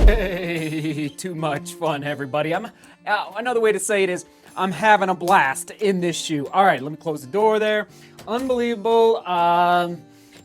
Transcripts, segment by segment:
Way too much fun, everybody. Another way to say it is I'm having a blast in this shoe. All right, let me close the door there. Unbelievable.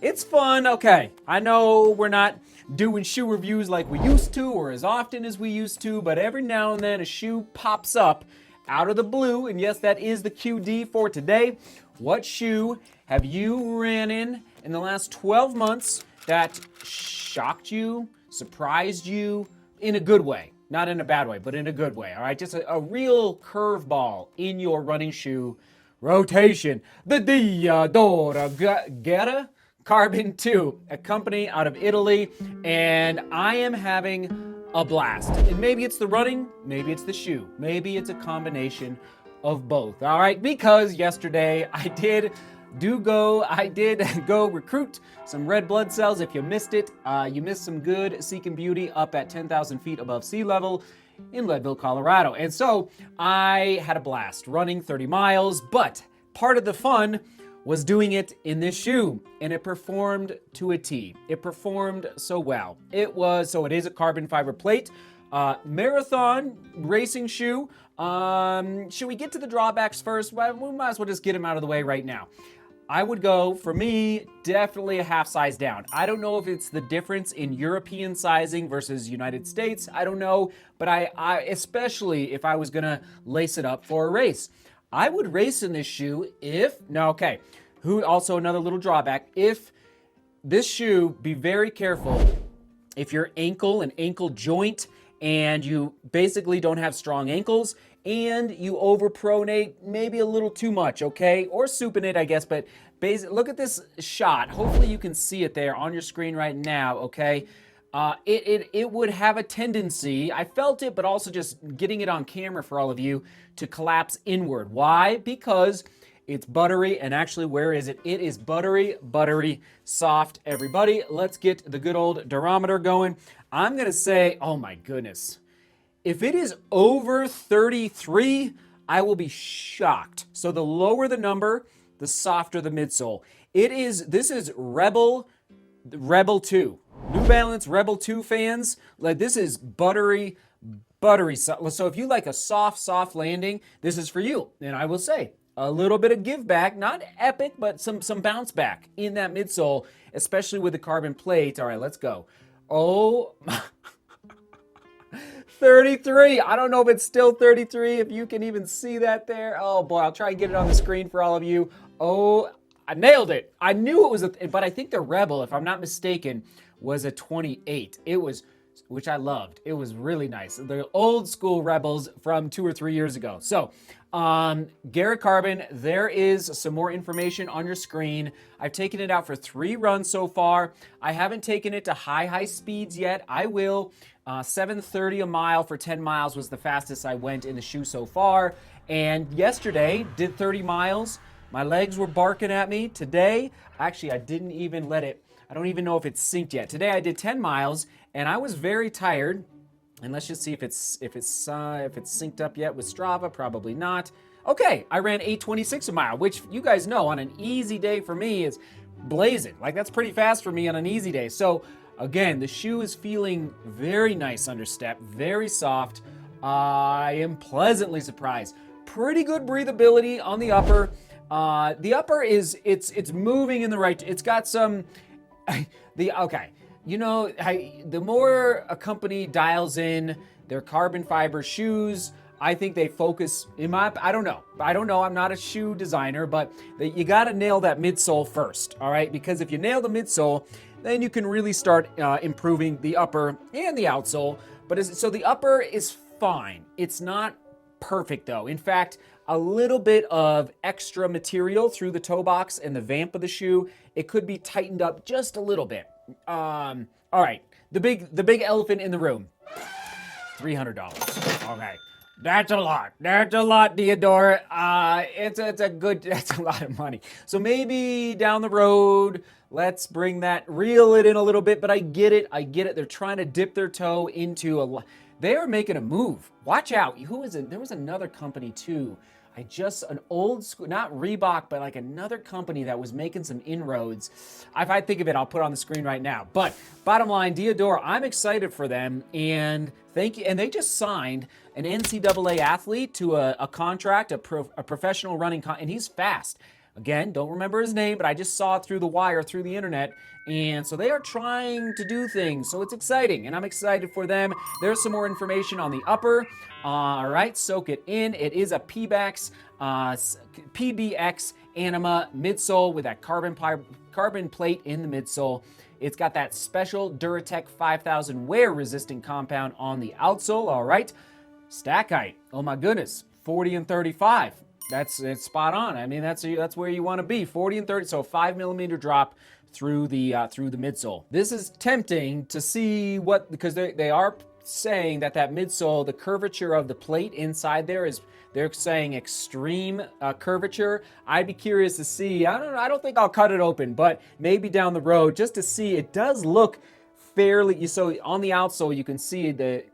It's fun. Okay, I know we're not doing shoe reviews like we used to or as often as we used to, but every now and then a shoe pops up out of the blue, and yes, that is the QD for today. What shoe have you ran in the last 12 months that shocked you, surprised you in a good way? Not in a bad way, but in a good way, all right? Just a real curveball in your running shoe rotation. The DeMoor Getta Carbon 2, a company out of Italy, and I am having a blast. And maybe it's the running, maybe it's the shoe, maybe it's a combination of both, all right? Because yesterday I did go recruit some red blood cells. If you missed it, you missed some good Seeking Beauty up at 10,000 feet above sea level in Leadville, Colorado. And so I had a blast running 30 miles, but part of the fun was doing it in this shoe, and it performed to a T. It performed so well. It is a carbon fiber plate, marathon racing shoe. Should we get to the drawbacks first? Well, we might as well just get them out of the way right now. I would go, for me, definitely a half size down. I don't know if it's the difference in European sizing versus United States. I don't know, but I especially if I was gonna lace it up for a race, I would race in this shoe also another little drawback, if this shoe, be very careful if your ankle and ankle joint and you basically don't have strong ankles and you overpronate maybe a little too much, okay? Or supinate, I guess, but look at this shot. Hopefully you can see it there on your screen right now, okay? It would have a tendency, I felt it, but also just getting it on camera for all of you, to collapse inward. Why? Because it's buttery, and actually, where is it? It is buttery, buttery soft, everybody. Let's get the good old durometer going. I'm gonna say, oh my goodness. If it is over 33, I will be shocked. So the lower the number, the softer the midsole. This is Rebel 2. New Balance Rebel 2 fans, like this is buttery soft. So if you like a soft landing, this is for you. And I will say, a little bit of give back, not epic, but some bounce back in that midsole, especially with the carbon plate. All right, let's go. Oh, 33. I don't know if it's still 33, if you can even see that there. Oh boy, I'll try and get it on the screen for all of you. Oh, I nailed it. I knew it was, but I think the Rebel, if I'm not mistaken, was a 28. It was, which I loved. It was really nice. The old school Rebels from 2 or 3 years ago. So, Garrett Carbon, there is some more information on your screen. I've taken it out for 3 runs so far. I haven't taken it to high speeds yet. I will. 7:30 a mile for 10 miles was the fastest I went in the shoe so far. And yesterday, did 30 miles. My legs were barking at me. Today, actually, I didn't even let it, I don't even know if it's synced yet. Today I did 10 miles and I was very tired. And let's just see if it's synced up yet with Strava. Probably not. Okay, I ran 8:26 a mile, which you guys know on an easy day for me is blazing. Like that's pretty fast for me on an easy day. So again, the shoe is feeling very nice under step, very soft. I am pleasantly surprised. Pretty good breathability on the upper. The upper it's moving in the right. It's got some. You know, the more a company dials in their carbon fiber shoes, I think they focus. I don't know. I'm not a shoe designer, but you got to nail that midsole first. All right, because if you nail the midsole, then you can really start improving the upper and the outsole. So the upper is fine. It's not perfect though. In fact, a little bit of extra material through the toe box and the vamp of the shoe. It could be tightened up just a little bit. All right, the big elephant in the room. $300. Okay, that's a lot. That's a lot, Theodore. That's a lot of money. So maybe down the road, let's reel it in a little bit. But I get it. They're trying to dip their toe into they are making a move. Watch out. There was another company too. an old school, not Reebok, but like another company that was making some inroads. If I think of it, I'll put it on the screen right now. But bottom line, DeMoor, I'm excited for them, and thank you. And they just signed an NCAA athlete to a contract, a professional running, and he's fast. Again, don't remember his name, but I just saw it through the wire, through the internet. And so they are trying to do things. So it's exciting, and I'm excited for them. There's some more information on the upper. All right, soak it in. It is a PBX Anima midsole with that carbon plate in the midsole. It's got that special Duratec 5000 wear-resistant compound on the outsole. All right, stack height. Oh my goodness, 40 and 35. It's spot on. I mean, that's where you want to be, 40 and 30. So a 5mm drop through the midsole. This is tempting to see what, because they are saying that midsole, the curvature of the plate inside there is, they're saying extreme curvature. I'd be curious to see. I don't think I'll cut it open, but maybe down the road just to see. It does look fairly, so on the outsole you can see the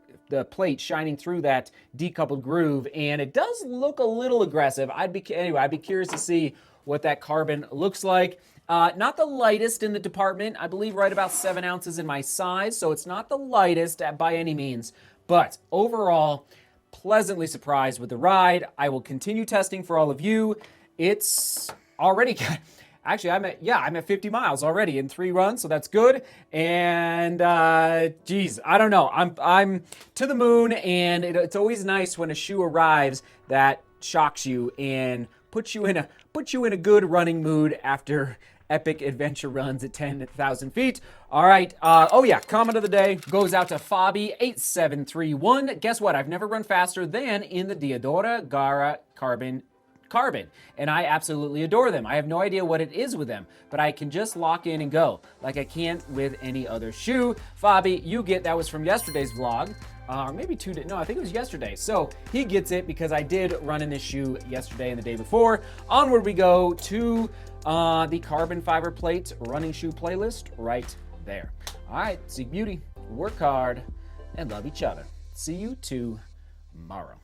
plate shining through that decoupled groove, and it does look a little aggressive. I'd be curious to see what that carbon looks like. Not the lightest in the department. I believe right about 7 ounces in my size, so it's not the lightest by any means. But overall, pleasantly surprised with the ride. I will continue testing for all of you. It's already actually, I'm at 50 miles already in 3 runs, so that's good. And geez, I don't know. I'm to the moon, and it's always nice when a shoe arrives that shocks you and puts you in a good running mood after epic adventure runs at 10,000 feet. All right. Oh yeah. Comment of the day goes out to Fabi8731. Guess what? I've never run faster than in the Diadora Gara Carbon, and I absolutely adore them. I have no idea what it is with them, but I can just lock in and go like I can't with any other shoe. Fabi, you get, that was from yesterday's vlog, or maybe 2 days. No, I think it was yesterday. So he gets it because I did run in this shoe yesterday and the day before. Onward we go to the carbon fiber plate running shoe playlist right there. All right, seek beauty, work hard, and love each other. See you tomorrow.